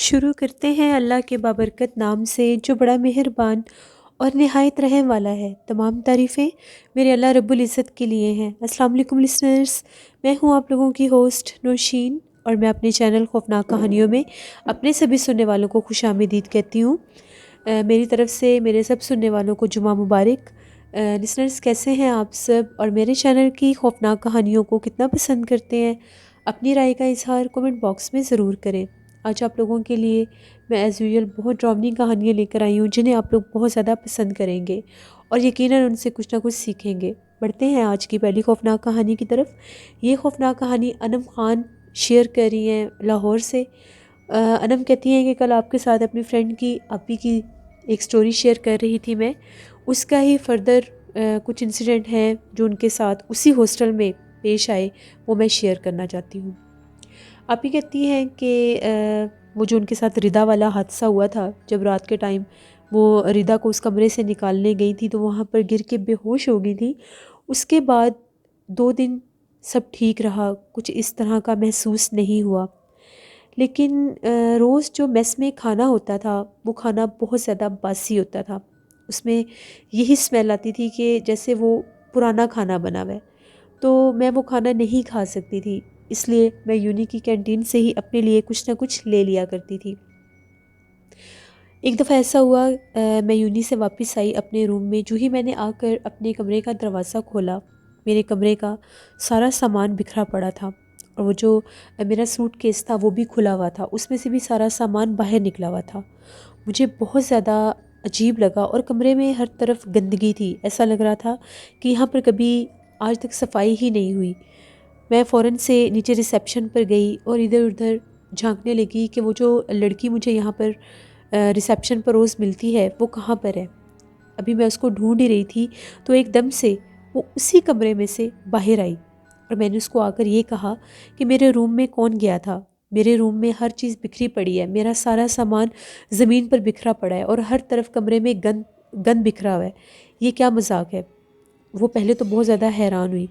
شروع کرتے ہیں اللہ کے بابرکت نام سے جو بڑا مہربان اور نہایت رحم والا ہے۔ تمام تعریفیں میرے اللہ رب العزت کے لیے ہیں۔ السلام علیکم لسنرز، میں ہوں آپ لوگوں کی ہوسٹ نوشین، اور میں اپنے چینل خوفناک کہانیوں میں اپنے سبھی سننے والوں کو خوش آمدید کہتی ہوں۔ میری طرف سے میرے سب سننے والوں کو جمعہ مبارک۔ لسنرز کیسے ہیں آپ سب، اور میرے چینل کی خوفناک کہانیوں کو کتنا پسند کرتے ہیں؟ اپنی رائے کا اظہار کومنٹ باکس میں ضرور کریں۔ آج آپ لوگوں کے لیے میں ایز یوزول بہت ڈراؤنی کہانیاں لے کر آئی ہوں جنہیں آپ لوگ بہت زیادہ پسند کریں گے اور یقیناً ان سے کچھ نہ کچھ سیکھیں گے۔ بڑھتے ہیں آج کی پہلی خوفناک کہانی کی طرف۔ یہ خوفناک کہانی انم خان شیئر کر رہی ہیں لاہور سے۔ انم کہتی ہیں کہ کل آپ کے ساتھ اپنی فرینڈ کی اپی کی ایک سٹوری شیئر کر رہی تھی میں، اس کا ہی فردر کچھ انسیڈنٹ ہیں جو ان کے ساتھ اسی ہاسٹل میں پیش آئے، وہ میں شیئر کرنا چاہتی ہوں۔ آپ ہی کہتی ہیں کہ وہ جو ان کے ساتھ ردا والا حادثہ ہوا تھا، جب رات کے ٹائم وہ ردا کو اس کمرے سے نکالنے گئی تھی تو وہاں پر گر کے بے ہوش ہو گئی تھی۔ اس کے بعد 2 دن سب ٹھیک رہا، کچھ اس طرح کا محسوس نہیں ہوا، لیکن روز جو میس میں کھانا ہوتا تھا وہ کھانا بہت زیادہ باسی ہوتا تھا۔ اس میں یہی اسمیل آتی تھی کہ جیسے وہ پرانا کھانا بنا ہوا ہے، تو میں وہ کھانا نہیں کھا سکتی تھی، اس لیے میں یونی کی کینٹین سے ہی اپنے لیے کچھ نہ کچھ لے لیا کرتی تھی۔ ایک دفعہ ایسا ہوا، میں یونی سے واپس آئی اپنے روم میں، جو ہی میں نے آ کر اپنے کمرے کا دروازہ کھولا، میرے کمرے کا سارا سامان بکھرا پڑا تھا، اور وہ جو میرا سوٹ کیس تھا وہ بھی کھلا ہوا تھا، اس میں سے بھی سارا سامان باہر نکلا ہوا تھا۔ مجھے بہت زیادہ عجیب لگا، اور کمرے میں ہر طرف گندگی تھی، ایسا لگ رہا تھا کہ یہاں پر کبھی آج تک صفائی ہی نہیں ہوئی۔ میں فوراً سے نیچے ریسیپشن پر گئی اور ادھر ادھر جھانکنے لگی کہ وہ جو لڑکی مجھے یہاں پر ریسیپشن پر روز ملتی ہے وہ کہاں پر ہے۔ ابھی میں اس کو ڈھونڈ ہی رہی تھی تو ایک دم سے وہ اسی کمرے میں سے باہر آئی، اور میں نے اس کو آ کر یہ کہا کہ میرے روم میں کون گیا تھا؟ میرے روم میں ہر چیز بکھری پڑی ہے، میرا سارا سامان زمین پر بکھرا پڑا ہے، اور ہر طرف کمرے میں گند بکھرا ہوا ہے، یہ کیا مذاق ہے؟ وہ پہلے تو بہت زیادہ حیران ہوئی،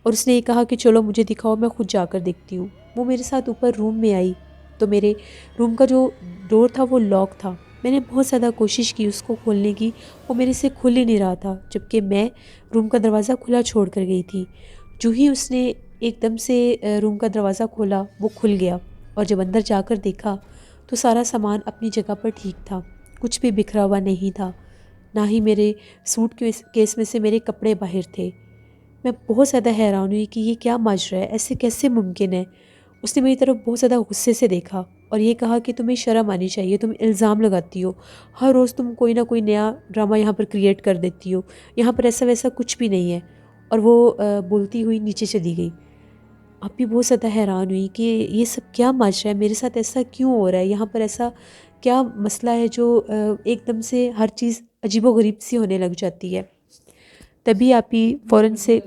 اور اس نے یہ کہا کہ چلو مجھے دکھاؤ، میں خود جا کر دیکھتی ہوں۔ وہ میرے ساتھ اوپر روم میں آئی تو میرے روم کا جو ڈور تھا وہ لاک تھا۔ میں نے بہت زیادہ کوشش کی اس کو کھولنے کی، وہ میرے سے کھل ہی نہیں رہا تھا، جبکہ میں روم کا دروازہ کھلا چھوڑ کر گئی تھی۔ جو ہی اس نے ایک دم سے روم کا دروازہ کھولا وہ کھل گیا، اور جب اندر جا کر دیکھا تو سارا سامان اپنی جگہ پر ٹھیک تھا، کچھ بھی بکھرا ہوا نہیں تھا، نہ ہی میرے سوٹ کیس میں سے میرے کپڑے باہر تھے۔ میں بہت زیادہ حیران ہوئی کہ یہ کیا ماجرا ہے، ایسے کیسے ممکن ہے؟ اس نے میری طرف بہت زیادہ غصے سے دیکھا اور یہ کہا کہ تمہیں شرم آنی چاہیے، تم الزام لگاتی ہو، ہر روز تم کوئی نہ کوئی نیا ڈرامہ یہاں پر کریٹ کر دیتی ہو، یہاں پر ایسا ویسا کچھ بھی نہیں ہے۔ اور وہ بولتی ہوئی نیچے چلی گئی۔ آپ بھی بہت زیادہ حیران ہوئی کہ یہ سب کیا ماجرا ہے، میرے ساتھ ایسا کیوں ہو رہا ہے، یہاں پر ایسا کیا مسئلہ ہے جو ایک دم سے ہر چیز عجیب و غریب سی ہونے لگ جاتی ہے۔ تبھی آپ ہی فوراً سے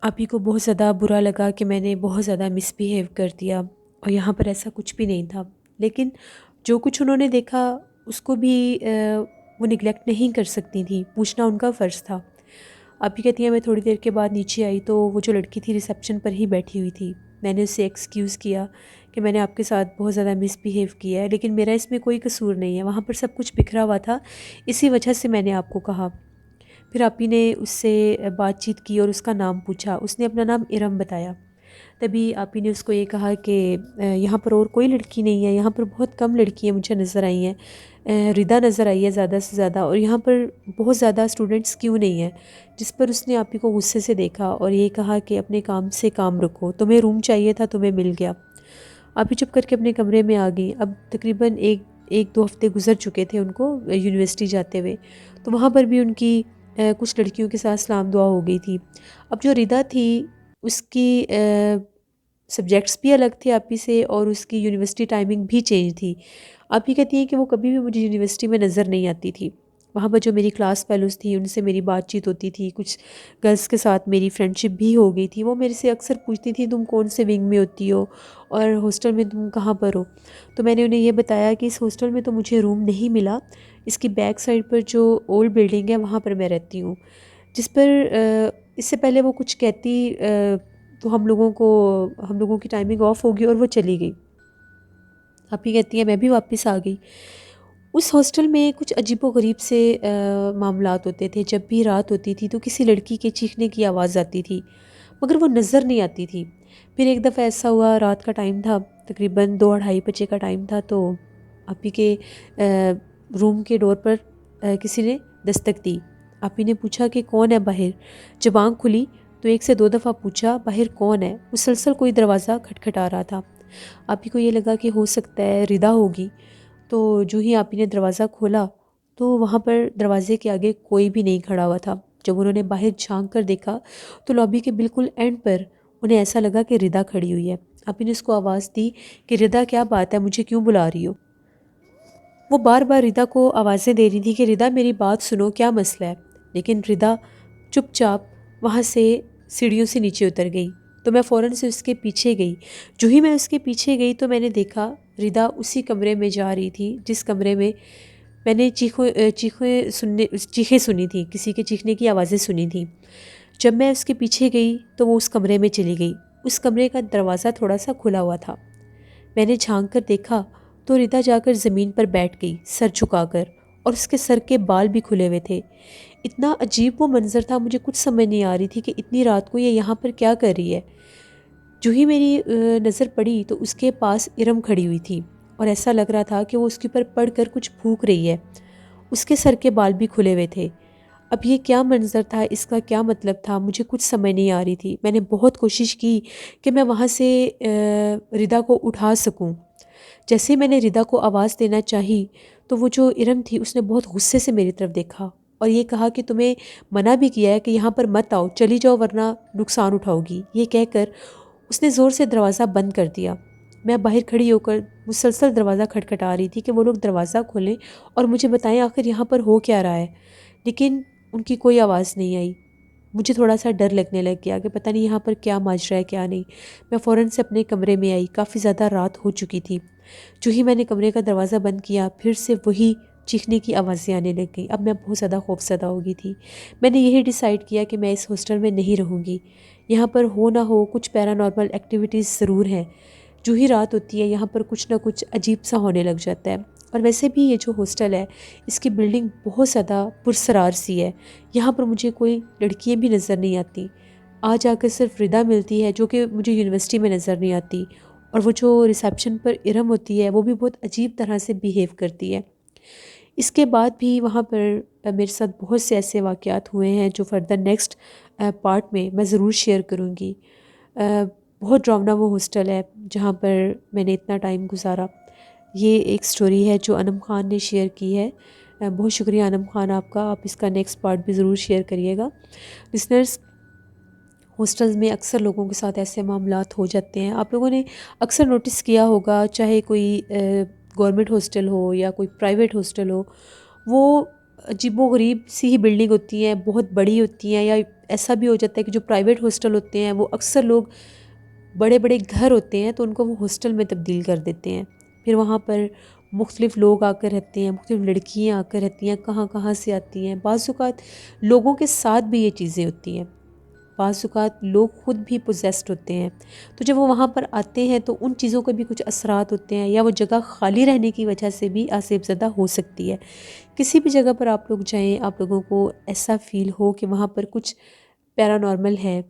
آپ ہی کو بہت زیادہ برا لگا کہ میں نے بہت زیادہ مس بیہیو کر دیا، اور یہاں پر ایسا کچھ بھی نہیں تھا، لیکن جو کچھ انہوں نے دیکھا اس کو بھی وہ نگلیکٹ نہیں کر سکتی تھیں، پوچھنا ان کا فرض تھا۔ آپ ہی کہتی ہیں میں تھوڑی دیر کے بعد نیچے آئی تو وہ جو لڑکی تھی ریسیپشن پر ہی بیٹھی ہوئی تھی۔ میں نے اس سے ایکسکیوز کیا کہ میں نے آپ کے ساتھ بہت زیادہ مس بیہیو کیا ہے، لیکن میرا اس میں کوئی قصور نہیں ہے، وہاں پر سب کچھ بکھرا ہوا تھا، اسی وجہ سے میں نے آپ کو کہا۔ پھر آپی نے اس سے بات چیت کی اور اس کا نام پوچھا، اس نے اپنا نام ارم بتایا۔ تبھی آپی نے اس کو یہ کہا کہ یہاں پر اور کوئی لڑکی نہیں ہے، یہاں پر بہت کم لڑکیاں مجھے نظر آئی ہیں، ردا نظر آئی ہے زیادہ سے زیادہ، اور یہاں پر بہت زیادہ اسٹوڈنٹس کیوں نہیں ہیں؟ جس پر اس نے آپی کو غصے سے دیکھا اور یہ کہا کہ اپنے کام سے کام رکھو، تمہیں روم چاہیے تھا تمہیں مل گیا۔ آپی چپ کر کے اپنے کمرے میں آ گئی۔ اب تقریباً ایک دو ہفتے گزر چکے تھے ان کو یونیورسٹی جاتے ہوئے، تو وہاں پر بھی ان کی کچھ لڑکیوں کے ساتھ سلام دعا ہو گئی تھی۔ اب جو ردا تھی اس کی سبجیکٹس بھی الگ تھے آپی سے، اور اس کی یونیورسٹی ٹائمنگ بھی چینج تھی۔ آپی کہتی ہیں کہ وہ کبھی بھی مجھے یونیورسٹی میں نظر نہیں آتی تھی، وہاں پر جو میری کلاس فیلوز تھیں ان سے میری بات چیت ہوتی تھی، کچھ گرلس کے ساتھ میری فرینڈ شپ بھی ہو گئی تھی، وہ میرے سے اکثر پوچھتی تھیں تم کون سے ونگ میں ہوتی ہو اور ہاسٹل میں تم کہاں پر ہو؟ تو میں نے انہیں یہ بتایا کہ اس ہاسٹل میں تو مجھے روم نہیں ملا، اس کی بیک سائڈ پر جو اولڈ بلڈنگ ہے وہاں پر میں رہتی ہوں۔ جس پر اس سے پہلے وہ کچھ کہتی تو ہم لوگوں کی ٹائمنگ آف ہوگی اور وہ چلی گئی۔ آپ ہی کہتی ہیں میں بھی واپس آ گئی۔ اس ہاسٹل میں کچھ عجیب و غریب سے معاملات ہوتے تھے۔ جب بھی رات ہوتی تھی تو کسی لڑکی کے چیخنے کی آواز آتی تھی، مگر وہ نظر نہیں آتی تھی۔ پھر ایک دفعہ ایسا ہوا، رات کا ٹائم تھا، تقریباً 2-2:30 بجے کا ٹائم تھا، تو آپی کے روم کے ڈور پر کسی نے دستک دی۔ آپی نے پوچھا کہ کون ہے باہر؟ جب آنکھ کھلی تو 1 سے 2 دفعہ پوچھا باہر کون ہے؟ مسلسل کوئی دروازہ کھٹکھٹا رہا تھا۔ آپی کو یہ لگا کہ ہو سکتا ہے ردا ہوگی، تو جو ہی آپی نے دروازہ کھولا تو وہاں پر دروازے کے آگے کوئی بھی نہیں کھڑا ہوا تھا۔ جب انہوں نے باہر جھانک کر دیکھا تو لابی کے بالکل اینڈ پر انہیں ایسا لگا کہ ردا کھڑی ہوئی ہے۔ آپی نے اس کو آواز دی کہ ردا کیا بات ہے، مجھے کیوں بلا رہی ہو؟ وہ بار بار ردا کو آوازیں دے رہی تھی کہ ردا میری بات سنو، کیا مسئلہ ہے؟ لیکن ردا چپ چاپ وہاں سے سیڑھیوں سے نیچے اتر گئی۔ تو میں فوراً سے اس کے پیچھے گئی۔ جو ہی میں اس کے پیچھے گئی تو میں نے دیکھا ردا اسی کمرے میں جا رہی تھی جس کمرے میں میں نے چیخیں سنی تھیں، کسی کے چیخنے کی آوازیں سنی تھیں۔ جب میں اس کے پیچھے گئی تو وہ اس کمرے میں چلی گئی۔ اس کمرے کا دروازہ تھوڑا سا کھلا ہوا تھا۔ میں نے جھانک کر دیکھا تو ردا جا کر زمین پر بیٹھ گئی، سر جھکا کر، اور اس کے سر کے بال بھی کھلے ہوئے تھے۔ اتنا عجیب وہ منظر تھا، مجھے کچھ سمجھ نہیں آ رہی تھی کہ اتنی رات کو یہ یہاں پر کیا کر رہی ہے۔ جو ہی میری نظر پڑی تو اس کے پاس ارم کھڑی ہوئی تھی اور ایسا لگ رہا تھا کہ وہ اس کے اوپر پڑ کر کچھ پھونک رہی ہے۔ اس کے سر کے بال بھی کھلے ہوئے تھے۔ اب یہ کیا منظر تھا، اس کا کیا مطلب تھا، مجھے کچھ سمجھ نہیں آ رہی تھی۔ میں نے بہت کوشش کی کہ میں وہاں سے ردا کو اٹھا سکوں۔ جیسے میں نے ردا کو آواز دینا چاہی تو وہ جو ارم تھی اس نے بہت غصے سے میری طرف دیکھا اور یہ کہا کہ تمہیں منع بھی کیا ہے کہ یہاں پر مت آؤ، چلی جاؤ ورنہ نقصان اٹھاؤ گی۔ یہ کہہ کر اس نے زور سے دروازہ بند کر دیا۔ میں باہر کھڑی ہو کر مسلسل دروازہ کھٹکھٹا رہی تھی کہ وہ لوگ دروازہ کھولیں اور مجھے بتائیں آخر یہاں پر ہو کیا رہا ہے، لیکن ان کی کوئی آواز نہیں آئی۔ مجھے تھوڑا سا ڈر لگنے لگ گیا کہ پتہ نہیں یہاں پر کیا ماجرا ہے کیا نہیں۔ میں فوراً سے اپنے کمرے میں آئی، کافی زیادہ رات ہو چکی تھی۔ جو ہی میں نے کمرے کا دروازہ بند کیا پھر سے وہی چیخنے کی آوازیں آنے لگ گئیں۔ اب میں بہت زیادہ خوف زدہ ہو گئی تھی۔ میں نے یہی ڈیسائیڈ کیا کہ میں اس ہاسٹل میں نہیں رہوں گی۔ یہاں پر ہو نہ ہو کچھ پیرانارمل ایکٹیویٹیز ضرور ہیں۔ جو ہی رات ہوتی ہے یہاں پر کچھ نہ کچھ عجیب سا ہونے لگ جاتا ہے۔ اور ویسے بھی یہ جو ہاسٹل ہے اس کی بلڈنگ بہت زیادہ پرسرار سی ہے۔ یہاں پر مجھے کوئی لڑکیاں بھی نظر نہیں آتی۔ آ کر صرف ردا ملتی ہے جو کہ مجھے یونیورسٹی میں نظر نہیں آتی، اور وہ جو ریسیپشن پر ارم ہوتی ہے وہ بھی بہت عجیب طرح سے بیہیو کرتی ہے۔ اس کے بعد بھی وہاں پر میرے ساتھ بہت سے ایسے واقعات ہوئے ہیں جو فردر نیکسٹ پارٹ میں ضرور شیئر کروں گی۔ بہت ڈراؤنا وہ ہاسٹل ہے جہاں پر میں نے اتنا ٹائم گزارا۔ یہ ایک سٹوری ہے جو انم خان نے شیئر کی ہے۔ بہت شکریہ انم خان آپ کا، آپ اس کا نیکسٹ پارٹ بھی ضرور شیئر کریے گا۔ لسنرز، ہاسٹلز میں اکثر لوگوں کے ساتھ ایسے معاملات ہو جاتے ہیں۔ آپ لوگوں نے اکثر نوٹس کیا ہوگا، چاہے کوئی گورنمنٹ ہاسٹل ہو یا کوئی پرائیویٹ ہاسٹل ہو، وہ عجیب و غریب سی ہی بلڈنگ ہوتی ہیں، بہت بڑی ہوتی ہیں، یا ایسا بھی ہو جاتا ہے کہ جو پرائیویٹ ہاسٹل ہوتے ہیں وہ اکثر لوگ بڑے بڑے گھر ہوتے ہیں تو ان کو وہ ہاسٹل میں تبدیل کر دیتے ہیں۔ پھر وہاں پر مختلف لوگ آ کر رہتے ہیں، مختلف لڑکیاں آ کر رہتی ہیں، کہاں کہاں سے آتی ہیں۔ بعض اوقات لوگوں کے ساتھ بھی یہ چیزیں ہوتی ہیں، بعض اوقات لوگ خود بھی پوزیسڈ ہوتے ہیں، تو جب وہ وہاں پر آتے ہیں تو ان چیزوں کے بھی کچھ اثرات ہوتے ہیں، یا وہ جگہ خالی رہنے کی وجہ سے بھی آسیب زدہ ہو سکتی ہے۔ کسی بھی جگہ پر آپ لوگ جائیں، آپ لوگوں کو ایسا فیل ہو کہ وہاں پر کچھ پیرانارمل ہے،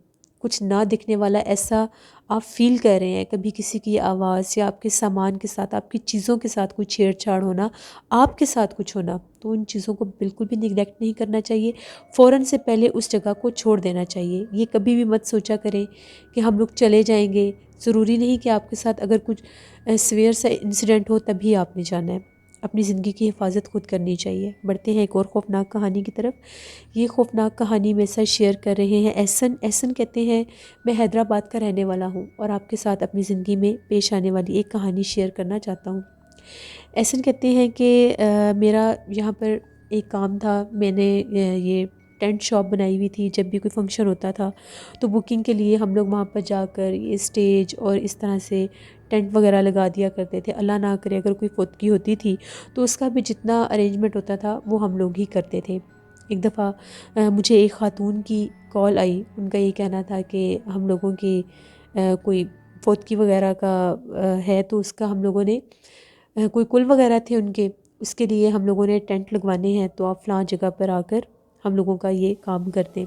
کچھ نہ دکھنے والا، ایسا آپ فیل کر رہے ہیں، کبھی کسی کی آواز یا آپ کے سامان کے ساتھ، آپ کی چیزوں کے ساتھ کوئی چھیڑ چھاڑ ہونا، آپ کے ساتھ کچھ ہونا، تو ان چیزوں کو بالکل بھی نگلیکٹ نہیں کرنا چاہیے۔ فوراً سے پہلے اس جگہ کو چھوڑ دینا چاہیے۔ یہ کبھی بھی مت سوچا کریں کہ ہم لوگ چلے جائیں گے۔ ضروری نہیں کہ آپ کے ساتھ اگر کچھ سویئر سا انسیڈنٹ ہو تبھی آپ نے جانا ہے۔ اپنی زندگی کی حفاظت خود کرنی چاہیے۔ بڑھتے ہیں ایک اور خوفناک کہانی کی طرف۔ یہ خوفناک کہانی میرے ساتھ شیئر کر رہے ہیں احسن کہتے ہیں، میں حیدرآباد کا رہنے والا ہوں اور آپ کے ساتھ اپنی زندگی میں پیش آنے والی ایک کہانی شیئر کرنا چاہتا ہوں۔ احسن کہتے ہیں کہ میرا یہاں پر ایک کام تھا، میں نے یہ ٹینٹ شاپ بنائی ہوئی تھی۔ جب بھی کوئی فنکشن ہوتا تھا تو بکنگ کے لیے ہم لوگ وہاں پر جا کر یہ اسٹیج اور اس طرح سے ٹینٹ وغیرہ لگا دیا کرتے تھے۔ اللہ نہ کرے اگر کوئی فوتگی ہوتی تھی تو اس کا بھی جتنا ارینجمنٹ ہوتا تھا وہ ہم لوگ ہی کرتے تھے۔ ایک دفعہ مجھے ایک خاتون کی کال آئی، ان کا یہ کہنا تھا کہ ہم لوگوں کی کوئی فوتگی وغیرہ کا ہے، تو اس کا ہم لوگوں نے کوئی کل وغیرہ تھے ان کے، اس کے لیے ہم لوگوں نے ٹینٹ لگوانے ہیں، تو آپ فلاں جگہ پر آ کر ہم لوگوں کا یہ کام کر دیں۔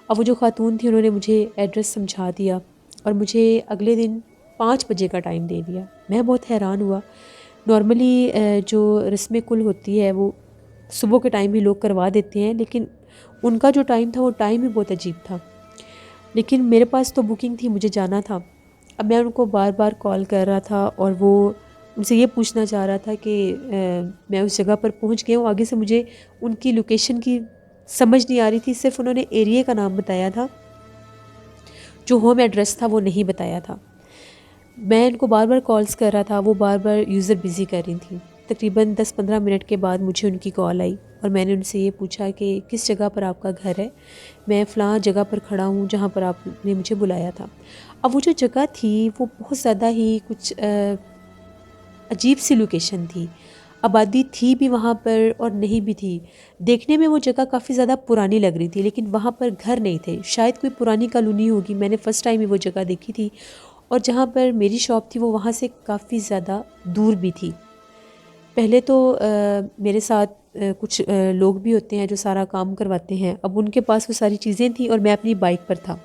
اب وہ جو خاتون تھی انہوں نے مجھے ایڈریس سمجھا دیا اور مجھے اگلے دن 5 بجے کا ٹائم دے دیا۔ میں بہت حیران ہوا۔ نارملی جو رسم کل ہوتی ہے وہ صبح کے ٹائم ہی لوگ کروا دیتے ہیں، لیکن ان کا جو ٹائم تھا وہ ٹائم ہی بہت عجیب تھا۔ لیکن میرے پاس تو بکنگ تھی، مجھے جانا تھا۔ اب میں ان کو بار بار کال کر رہا تھا اور وہ ان سے یہ پوچھنا چاہ رہا تھا کہ میں اس جگہ پر پہنچ گیا ہوں۔ آگے سے مجھے ان کی لوکیشن کی سمجھ نہیں آ رہی تھی، صرف انہوں نے ایریے کا نام بتایا تھا، جو ہوم ایڈریس تھا وہ نہیں بتایا تھا۔ میں ان کو بار بار کالز کر رہا تھا، وہ بار بار یوزر بزی کر رہی تھیں۔ تقریباً 10-15 منٹ کے بعد مجھے ان کی کال آئی اور میں نے ان سے یہ پوچھا کہ کس جگہ پر آپ کا گھر ہے؟ میں فلاں جگہ پر کھڑا ہوں جہاں پر آپ نے مجھے بلایا تھا۔ اب وہ جو جگہ تھی وہ بہت زیادہ ہی کچھ عجیب سی لوکیشن تھی۔ آبادی تھی بھی وہاں پر اور نہیں بھی تھی۔ دیکھنے میں وہ جگہ کافی زیادہ پرانی لگ رہی تھی، لیکن وہاں پر گھر نہیں تھے۔ شاید کوئی پرانی کالونی ہوگی، میں نے فرسٹ ٹائم ہی وہ جگہ دیکھی تھی، اور جہاں پر میری شاپ تھی وہ وہاں سے کافی زیادہ دور بھی تھی۔ پہلے تو میرے ساتھ کچھ لوگ بھی ہوتے ہیں جو سارا کام کرواتے ہیں، اب ان کے پاس وہ ساری چیزیں تھیں اور میں اپنی بائک پر تھا۔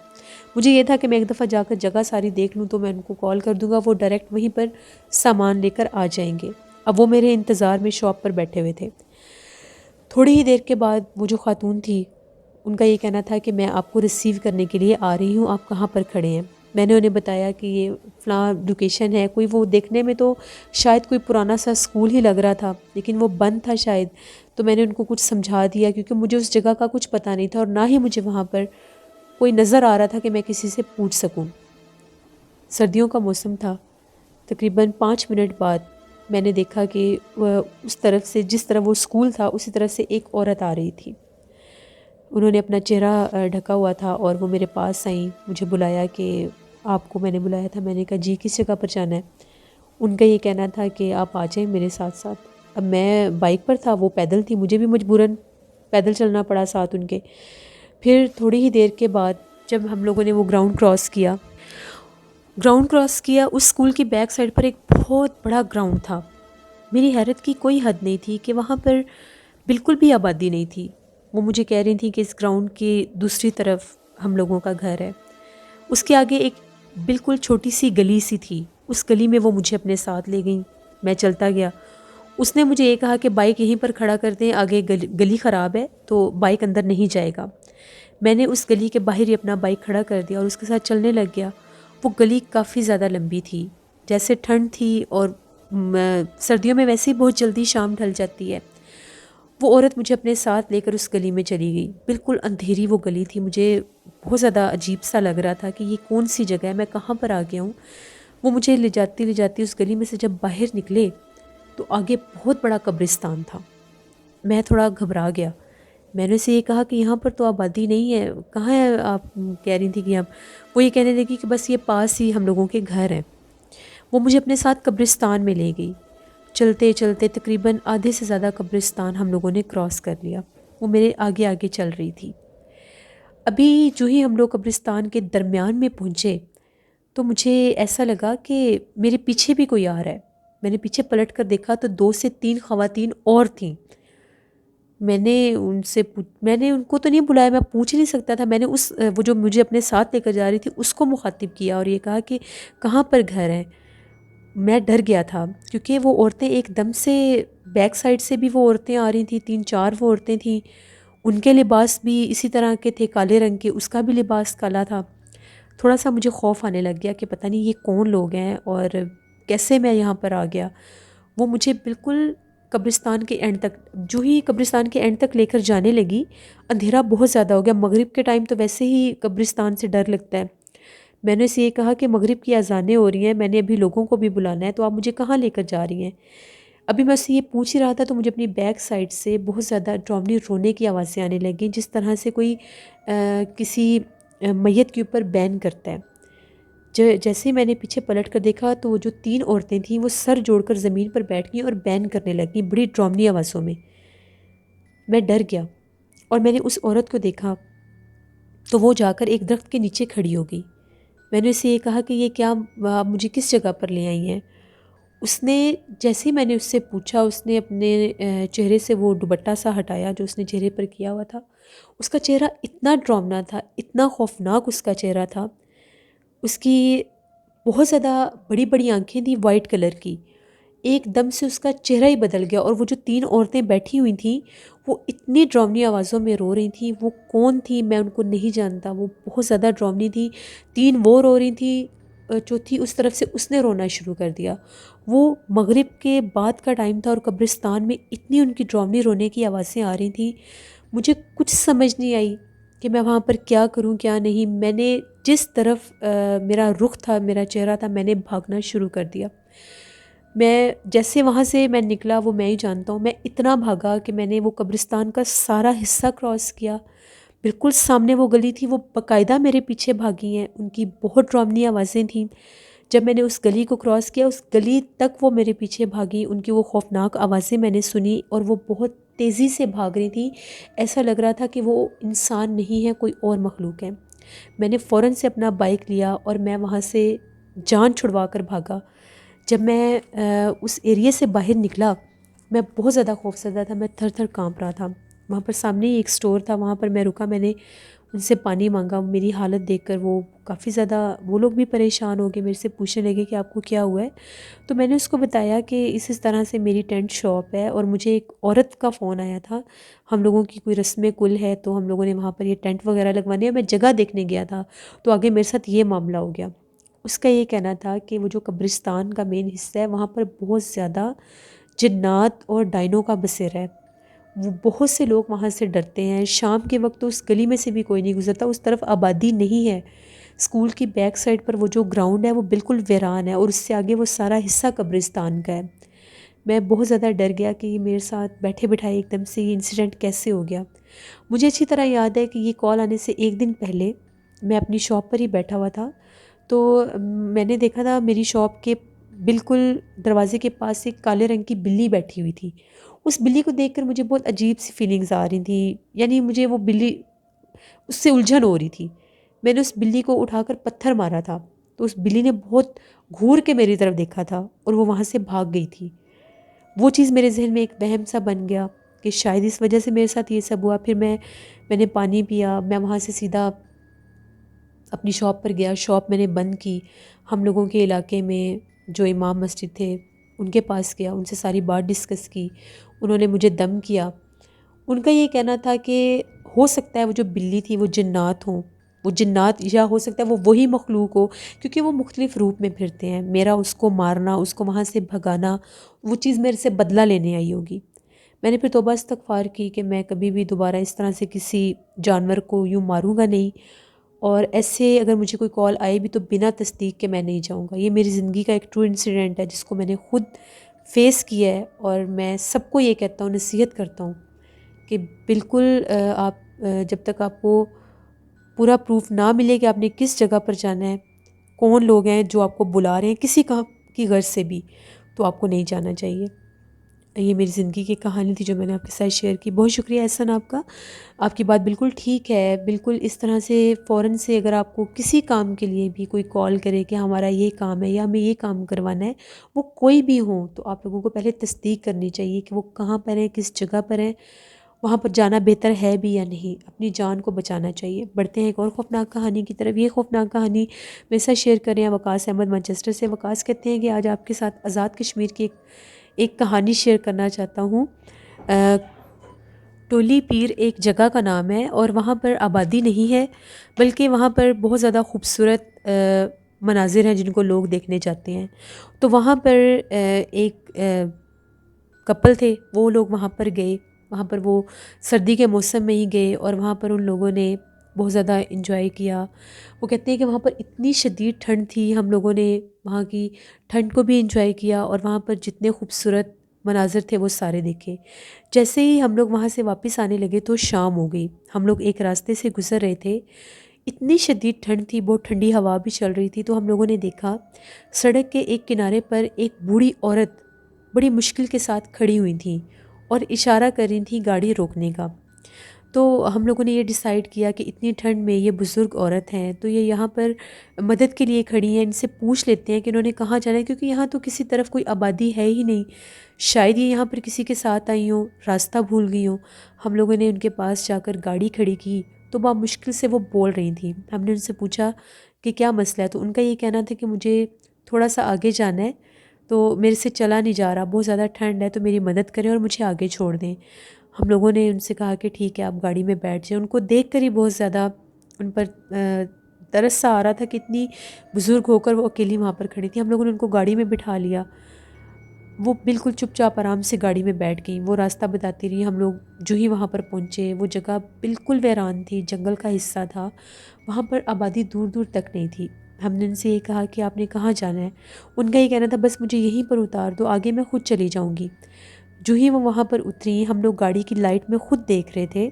مجھے یہ تھا کہ میں ایک دفعہ جا کر جگہ ساری دیکھ لوں تو میں ان کو کال کر دوں گا، وہ ڈائریکٹ وہیں پر سامان لے کر آ جائیں گے۔ اب وہ میرے انتظار میں شاپ پر بیٹھے ہوئے تھے۔ تھوڑی ہی دیر کے بعد وہ جو خاتون تھی ان کا یہ کہنا تھا کہ میں آپ کو ریسیو کرنے کے لیے آ رہی ہوں، آپ کہاں پر کھڑے ہیں؟ میں نے انہیں بتایا کہ یہ فلاں لوکیشن ہے۔ کوئی وہ دیکھنے میں تو شاید کوئی پرانا سا اسکول ہی لگ رہا تھا، لیکن وہ بند تھا شاید، تو میں نے ان کو کچھ سمجھا دیا کیونکہ مجھے اس جگہ کا کچھ پتہ نہیں تھا اور نہ ہی مجھے وہاں پر کوئی نظر آ رہا تھا کہ میں کسی سے پوچھ سکوں۔ سردیوں کا موسم تھا۔ تقریباً 5 منٹ بعد میں نے دیکھا کہ اس طرف سے، جس طرح وہ اسکول تھا اسی طرف سے ایک عورت آ رہی تھی۔ انہوں نے اپنا چہرہ ڈھکا ہوا تھا اور وہ میرے پاس آئیں، مجھے بلایا کہ آپ کو میں نے بلایا تھا۔ میں نے کہا جی، کس جگہ پر جانا ہے؟ ان کا یہ کہنا تھا کہ آپ آ جائیں میرے ساتھ ساتھ۔ اب میں بائک پر تھا، وہ پیدل تھی، مجھے بھی مجبوراً پیدل چلنا پڑا ساتھ ان کے۔ پھر تھوڑی ہی دیر کے بعد جب ہم لوگوں نے وہ گراؤنڈ کراس کیا اس اسکول کی بیک سائڈ پر ایک بہت بڑا گراؤنڈ تھا۔ میری حیرت کی کوئی حد نہیں تھی کہ وہاں پر بالکل بھی آبادی نہیں تھی۔ وہ مجھے کہہ رہی تھیں کہ اس گراؤنڈ کی دوسری طرف ہم لوگوں کا گھر ہے۔ اس کے آگے ایک بالکل چھوٹی سی گلی سی تھی، اس گلی میں وہ مجھے اپنے ساتھ لے گئیں۔ میں چلتا گیا۔ اس نے مجھے یہ کہا کہ بائک یہیں پر کھڑا کر دیں، آگے گلی خراب ہے تو بائک اندر نہیں جائے گا۔ میں نے اس گلی کے باہر ہی اپنا بائک کھڑا کر دیا اور اس کے ساتھ چلنے لگ گیا۔ وہ گلی کافی زیادہ لمبی تھی، جیسے ٹھنڈ تھی اور سردیوں میں ویسے ہی بہت جلدی شام ڈھل جاتی ہے۔ وہ عورت مجھے اپنے ساتھ لے کر اس گلی میں چلی گئی۔ بالکل اندھیری وہ گلی تھی، مجھے بہت زیادہ عجیب سا لگ رہا تھا کہ یہ کون سی جگہ ہے، میں کہاں پر آ گیا ہوں۔ وہ مجھے لے جاتی اس گلی میں سے جب باہر نکلے تو آگے بہت بڑا قبرستان تھا۔ میں تھوڑا گھبرا گیا۔ میں نے اسے یہ کہا کہ یہاں پر تو آبادی نہیں ہے، کہاں ہے آپ کہہ رہی تھی کہ ہم؟ وہ یہ کہنے لگی کہ بس یہ پاس ہی ہم لوگوں کے گھر ہیں۔ وہ مجھے اپنے ساتھ قبرستان میں لے گئی۔ چلتے چلتے تقریباً آدھے سے زیادہ قبرستان ہم لوگوں نے کراس کر لیا۔ وہ میرے آگے آگے چل رہی تھی۔ ابھی جو ہی ہم لوگ قبرستان کے درمیان میں پہنچے تو مجھے ایسا لگا کہ میرے پیچھے بھی کوئی آ رہا ہے۔ میں نے پیچھے پلٹ کر دیکھا تو 2 سے 3 خواتین اور تھیں۔ میں نے ان کو تو نہیں بلایا، میں پوچھ نہیں سکتا تھا۔ میں نے وہ جو مجھے اپنے ساتھ لے کر جا رہی تھی اس کو مخاطب کیا اور یہ کہا کہ کہاں پر گھر ہے؟ میں ڈر گیا تھا کیونکہ وہ عورتیں ایک دم سے بیک سائڈ سے بھی وہ عورتیں آ رہی تھیں، 3-4 وہ عورتیں تھیں، ان کے لباس بھی اسی طرح کے تھے، کالے رنگ کے، اس کا بھی لباس کالا تھا۔ تھوڑا سا مجھے خوف آنے لگ گیا کہ پتہ نہیں یہ کون لوگ ہیں اور کیسے میں یہاں پر آ گیا۔ وہ مجھے بالکل قبرستان کے اینڈ تک، جو ہی قبرستان کے اینڈ تک لے کر جانے لگی، اندھیرا بہت زیادہ ہو گیا۔ مغرب کے ٹائم تو ویسے ہی قبرستان سے ڈر لگتا ہے۔ میں نے اسے یہ کہا کہ مغرب کی اذانیں ہو رہی ہیں، میں نے ابھی لوگوں کو بھی بلانا ہے، تو آپ مجھے کہاں لے کر جا رہی ہیں؟ ابھی میں اسے یہ پوچھ ہی رہا تھا تو مجھے اپنی بیک سائڈ سے بہت زیادہ ڈراؤنی رونے کی آوازیں آنے لگیں، جس طرح سے کوئی کسی میت کے اوپر بین کرتا ہے۔ جیسے ہی میں نے پیچھے پلٹ کر دیکھا تو وہ جو 3 عورتیں تھیں وہ سر جوڑ کر زمین پر بیٹھ گئیں اور بین کرنے لگیں بڑی ڈراؤنی آوازوں میں۔ میں ڈر گیا اور میں نے اس عورت کو دیکھا تو وہ جا کر ایک درخت کے نیچے کھڑی ہو گئی۔ میں نے اسے یہ کہا کہ یہ کیا، آپ مجھے کس جگہ پر لے آئی ہیں؟ اس نے جیسے ہی میں نے اس سے پوچھا، اس نے اپنے چہرے سے وہ دوپٹہ سا ہٹایا جو اس نے چہرے پر کیا ہوا تھا۔ اس کا چہرہ اتنا ڈراؤنا تھا، اتنا خوفناک اس کا چہرہ تھا۔ اس کی بہت زیادہ بڑی بڑی آنکھیں تھیں وائٹ کلر کی۔ ایک دم سے اس کا چہرہ ہی بدل گیا، اور وہ جو 3 عورتیں بیٹھی ہوئی تھیں وہ اتنی ڈراؤنی آوازوں میں رو رہی تھیں۔ وہ کون تھیں میں ان کو نہیں جانتا، وہ بہت زیادہ ڈراؤنی تھی۔ 3 وہ رو رہی تھیں، چوتھی اس طرف سے اس نے رونا شروع کر دیا۔ وہ مغرب کے بعد کا ٹائم تھا اور قبرستان میں اتنی ان کی ڈراؤنی رونے کی آوازیں آ رہی تھیں، مجھے کچھ سمجھ نہیں آئی کہ میں وہاں پر کیا کروں کیا نہیں۔ میں نے جس طرف میرا رخ تھا، میرا چہرہ تھا، میں نے بھاگنا شروع کر دیا۔ میں جیسے وہاں سے میں نکلا وہ میں ہی جانتا ہوں، میں اتنا بھاگا کہ میں نے وہ قبرستان کا سارا حصہ کراس کیا۔ بالکل سامنے وہ گلی تھی، وہ باقاعدہ میرے پیچھے بھاگی ہیں، ان کی بہت ڈراؤنی آوازیں تھیں۔ جب میں نے اس گلی کو کراس کیا، اس گلی تک وہ میرے پیچھے بھاگی، ان کی وہ خوفناک آوازیں میں نے سنی، اور وہ بہت تیزی سے بھاگ رہی تھی۔ ایسا لگ رہا تھا کہ وہ انسان نہیں ہے، کوئی اور مخلوق ہے۔ میں نے فوراً سے اپنا بائک لیا اور میں وہاں سے جان چھڑوا کر بھاگا۔ جب میں اس ایریے سے باہر نکلا، میں بہت زیادہ خوفزدہ تھا، میں تھر تھر کانپ رہا تھا۔ وہاں پر سامنے ہی ایک سٹور تھا، وہاں پر میں رکا، میں نے ان سے پانی مانگا۔ میری حالت دیکھ کر وہ کافی زیادہ، وہ لوگ بھی پریشان ہو گئے، میرے سے پوچھنے لگے کہ آپ کو کیا ہوا ہے۔ تو میں نے اس کو بتایا کہ اس طرح سے میری ٹینٹ شاپ ہے، اور مجھے ایک عورت کا فون آیا تھا، ہم لوگوں کی کوئی رسم کل ہے، تو ہم لوگوں نے وہاں پر یہ ٹینٹ وغیرہ لگوانے ہیں، میں جگہ دیکھنے گیا تھا، تو آگے میرے ساتھ یہ معاملہ ہو گیا۔ اس کا یہ کہنا تھا کہ وہ جو قبرستان کا مین حصہ ہے وہاں پر بہت زیادہ جنات اور ڈائنوں کا بسیرا ہے۔ وہ بہت سے لوگ وہاں سے ڈرتے ہیں۔ شام کے وقت تو اس گلی میں سے بھی کوئی نہیں گزرتا، اس طرف آبادی نہیں ہے۔ اسکول کی بیک سائڈ پر وہ جو گراؤنڈ ہے وہ بالکل ویران ہے، اور اس سے آگے وہ سارا حصہ قبرستان کا ہے۔ میں بہت زیادہ ڈر گیا کہ یہ میرے ساتھ بیٹھے بٹھائے ایک دم سے یہ انسیڈنٹ کیسے ہو گیا۔ مجھے اچھی طرح یاد ہے کہ یہ کال آنے سے ایک دن پہلے میں اپنی شاپ پر ہی بیٹھا ہوا تھا، تو میں نے دیکھا تھا میری شاپ کے بالکل دروازے کے پاس ایک کالے رنگ کی بلی بیٹھی ہوئی تھی۔ اس بلی کو دیکھ کر مجھے بہت عجیب سی فیلنگز آ رہی تھیں، یعنی مجھے وہ بلی، اس سے الجھن ہو رہی تھی۔ میں نے اس بلی کو اٹھا کر پتھر مارا تھا، تو اس بلی نے بہت گھور کے میری طرف دیکھا تھا اور وہ وہاں سے بھاگ گئی تھی۔ وہ چیز میرے ذہن میں ایک وہم سا بن گیا کہ شاید اس وجہ سے میرے ساتھ یہ سب ہوا۔ پھر میں نے پانی پیا، میں وہاں سے سیدھا اپنی شاپ پر گیا، شاپ میں نے بند کی۔ ہم لوگوں کے علاقے میں جو امام مسجد تھے ان کے پاس گیا، ان سے ساری بات ڈسکس کی، انہوں نے مجھے دم کیا۔ ان کا یہ کہنا تھا کہ ہو سکتا ہے وہ جو بلی تھی وہ جنات ہوں، وہ جنات، یا ہو سکتا ہے وہ وہی مخلوق ہو، کیونکہ وہ مختلف روپ میں پھرتے ہیں۔ میرا اس کو مارنا، اس کو وہاں سے بھگانا، وہ چیز میرے سے بدلہ لینے آئی ہوگی۔ میں نے پھر توبہ استغفار کی کہ میں کبھی بھی دوبارہ اس طرح سے کسی جانور کو یوں ماروں گا نہیں، اور ایسے اگر مجھے کوئی کال آئے بھی تو بنا تصدیق کے میں نہیں جاؤں گا۔ یہ میری زندگی کا ایک ٹرو انسیڈنٹ ہے جس کو میں نے خود فیس کیا ہے، اور میں سب کو یہ کہتا ہوں، نصیحت کرتا ہوں کہ بالکل آپ جب تک آپ کو پورا پروف نہ ملے کہ آپ نے کس جگہ پر جانا ہے، کون لوگ ہیں جو آپ کو بلا رہے ہیں کسی کام کی غرض سے بھی، تو آپ کو نہیں جانا چاہیے۔ یہ میری زندگی کی کہانی تھی جو میں نے آپ کے ساتھ شیئر کی۔ بہت شکریہ احسن آپ کا، آپ کی بات بالکل ٹھیک ہے۔ بالکل اس طرح سے فوراً سے اگر آپ کو کسی کام کے لیے بھی کوئی کال کرے کہ ہمارا یہ کام ہے یا ہمیں یہ کام کروانا ہے، وہ کوئی بھی ہوں، تو آپ لوگوں کو پہلے تصدیق کرنی چاہیے کہ وہ کہاں پر ہیں، کس جگہ پر ہیں، وہاں پر جانا بہتر ہے بھی یا نہیں۔ اپنی جان کو بچانا چاہیے۔ بڑھتے ہیں ایک اور خوفناک کہانی کی طرف۔ یہ خوفناک کہانی میرے ساتھ شیئر کر رہے ہیں وقاص احمد مانچسٹر سے۔ وقاص کہتے ہیں کہ آج آپ کے ساتھ آزاد کشمیر کی ایک کہانی شیئر کرنا چاہتا ہوں۔ ٹولی پیر ایک جگہ کا نام ہے، اور وہاں پر آبادی نہیں ہے، بلکہ وہاں پر بہت زیادہ خوبصورت مناظر ہیں جن کو لوگ دیکھنے جاتے ہیں۔ تو وہاں پر ایک کپل تھے، وہ لوگ وہاں پر گئے، وہاں پر وہ سردی کے موسم میں ہی گئے، اور وہاں پر ان لوگوں نے بہت زیادہ انجوائے کیا۔ وہ کہتے ہیں کہ وہاں پر اتنی شدید ٹھنڈ تھی، ہم لوگوں نے وہاں کی ٹھنڈ کو بھی انجوائے کیا، اور وہاں پر جتنے خوبصورت مناظر تھے وہ سارے دیکھے۔ جیسے ہی ہم لوگ وہاں سے واپس آنے لگے تو شام ہو گئی۔ ہم لوگ ایک راستے سے گزر رہے تھے، اتنی شدید ٹھنڈ تھی، بہت ٹھنڈی ہوا بھی چل رہی تھی، تو ہم لوگوں نے دیکھا سڑک کے ایک کنارے پر ایک بوڑھی عورت بڑی مشکل کے ساتھ کھڑی ہوئی تھیں اور اشارہ کر رہی تھیں گاڑی روکنے کا۔ تو ہم لوگوں نے یہ ڈیسائیڈ کیا کہ اتنی ٹھنڈ میں یہ بزرگ عورت ہیں تو یہ یہاں پر مدد کے لیے کھڑی ہیں، ان سے پوچھ لیتے ہیں کہ انہوں نے کہاں جانا ہے، کیونکہ یہاں تو کسی طرف کوئی آبادی ہے ہی نہیں، شاید یہ یہاں پر کسی کے ساتھ آئی ہوں، راستہ بھول گئی ہوں۔ ہم لوگوں نے ان کے پاس جا کر گاڑی کھڑی کی تو بہت مشکل سے وہ بول رہی تھیں۔ ہم نے ان سے پوچھا کہ کیا مسئلہ ہے، تو ان کا یہ کہنا تھا کہ مجھے تھوڑا سا آگے جانا ہے، تو میرے سے چلا نہیں جا رہا، بہت زیادہ ٹھنڈ ہے، تو میری مدد کریں اور مجھے آگے چھوڑ دیں۔ ہم لوگوں نے ان سے کہا کہ ٹھیک ہے آپ گاڑی میں بیٹھ جائیں۔ ان کو دیکھ کر ہی بہت زیادہ ان پر ترس سا آ رہا تھا کہ اتنی بزرگ ہو کر وہ اکیلی وہاں پر کھڑی تھی۔ ہم لوگوں نے ان کو گاڑی میں بٹھا لیا، وہ بالکل چپ چاپ آرام سے گاڑی میں بیٹھ گئیں، وہ راستہ بتاتی رہی۔ ہم لوگ جو ہی وہاں پر پہنچے، وہ جگہ بالکل ویران تھی، جنگل کا حصہ تھا، وہاں پر آبادی دور دور تک نہیں تھی۔ ہم نے ان سے یہ کہا کہ آپ نے کہاں جانا ہے، ان کا یہ کہنا تھا بس مجھے یہیں پر اتار دو، آگے میں خود چلی جاؤں گی۔ جو ہی وہ وہاں پر اتری، ہم لوگ گاڑی کی لائٹ میں خود دیکھ رہے تھے،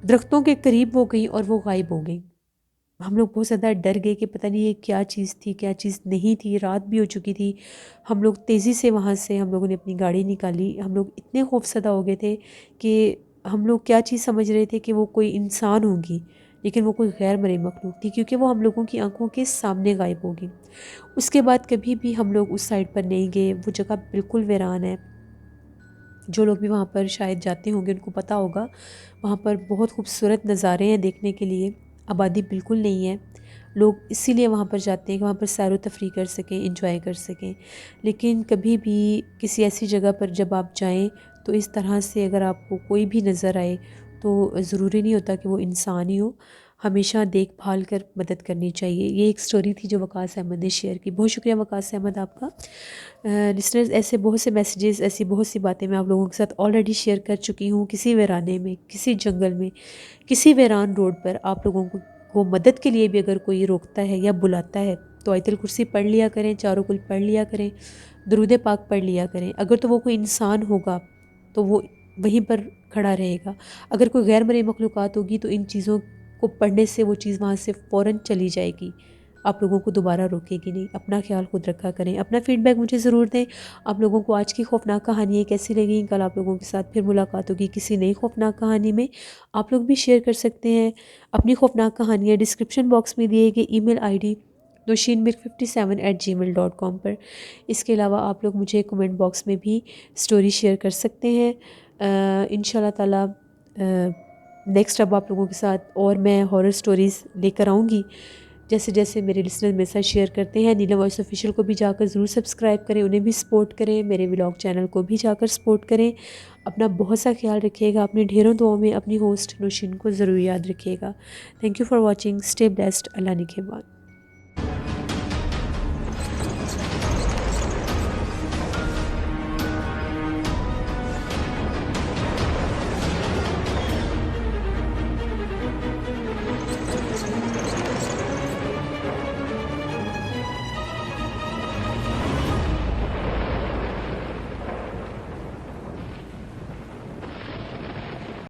درختوں کے قریب وہ گئیں اور وہ غائب ہو گئیں۔ ہم لوگ بہت زیادہ ڈر گئے کہ پتہ نہیں یہ کیا چیز تھی کیا چیز نہیں تھی، رات بھی ہو چکی تھی۔ ہم لوگ تیزی سے وہاں سے ہم لوگوں نے اپنی گاڑی نکالی۔ ہم لوگ اتنے خوفزدہ ہو گئے تھے کہ ہم لوگ کیا چیز سمجھ رہے تھے کہ وہ کوئی انسان ہوگی، لیکن وہ کوئی غیر مرئی مخلوق تھی، کیونکہ وہ ہم لوگوں کی آنکھوں کے سامنے غائب ہوگی۔ اس کے بعد کبھی بھی ہم لوگ اس سائڈ پر نہیں گئے، وہ جگہ بالکل ویران ہے۔ جو لوگ بھی وہاں پر شاید جاتے ہوں گے ان کو پتہ ہوگا، وہاں پر بہت خوبصورت نظارے ہیں دیکھنے کے لیے، آبادی بالکل نہیں ہے، لوگ اسی لیے وہاں پر جاتے ہیں کہ وہاں پر سیر و تفریح کر سکیں، انجوائے کر سکیں۔ لیکن کبھی بھی کسی ایسی جگہ پر جب آپ جائیں تو اس طرح سے اگر آپ کو کوئی بھی نظر آئے تو ضروری نہیں ہوتا کہ وہ انسان ہی ہو، ہمیشہ دیکھ بھال کر مدد کرنی چاہیے۔ یہ ایک سٹوری تھی جو وقاص احمد نے شیئر کی۔ بہت شکریہ وقاص احمد آپ کا۔ لسنرز، ایسے بہت سے میسیجز، ایسی بہت سی باتیں میں آپ لوگوں کے ساتھ آلریڈی شیئر کر چکی ہوں۔ کسی ویرانے میں، کسی جنگل میں، کسی ویران روڈ پر آپ لوگوں کو مدد کے لیے بھی اگر کوئی روکتا ہے یا بلاتا ہے تو آیت الکرسی پڑھ لیا کریں، چاروں کل پڑھ لیا کریں، درود پاک پڑھ لیا کریں۔ اگر تو وہ کوئی انسان ہوگا تو وہ وہیں پر کھڑا رہے گا، اگر کوئی غیر مرئی مخلوقات ہوگی تو ان چیزوں کو پڑھنے سے وہ چیز وہاں سے فوراً چلی جائے گی، آپ لوگوں کو دوبارہ روکے گی نہیں۔ اپنا خیال خود رکھا کریں۔ اپنا فیڈ بیک مجھے ضرور دیں، آپ لوگوں کو آج کی خوفناک کہانیاں کیسی لگیں۔ کل آپ لوگوں کے ساتھ پھر ملاقات ہوگی کسی نئی خوفناک کہانی میں۔ آپ لوگ بھی شیئر کر سکتے ہیں اپنی خوفناک کہانیاں ڈسکرپشن باکس میں دیے گئے ای میل آئی ڈی noshinmir57@gmail.com پر۔ اس کے علاوہ آپ لوگ مجھے کمنٹ باکس میں بھی سٹوری شیئر کر سکتے ہیں۔ انشاءاللہ تعالیٰ نیکسٹ اب آپ لوگوں کے ساتھ اور میں ہارر سٹوریز لے کر آؤں گی، جیسے جیسے میرے لسنر میرے ساتھ شیئر کرتے ہیں۔ نیلم وائس آفیشیل کو بھی جا کر ضرور سبسکرائب کریں، انہیں بھی سپورٹ کریں، میرے ولاگ چینل کو بھی جا کر سپورٹ کریں۔ اپنا بہت سا خیال رکھیے گا، اپنے ڈھیروں دعاؤں میں اپنی ہوسٹ نوشین کو ضرور یاد رکھیے گا۔ Thank you for watching, stay blessed, اللہ نگہبان۔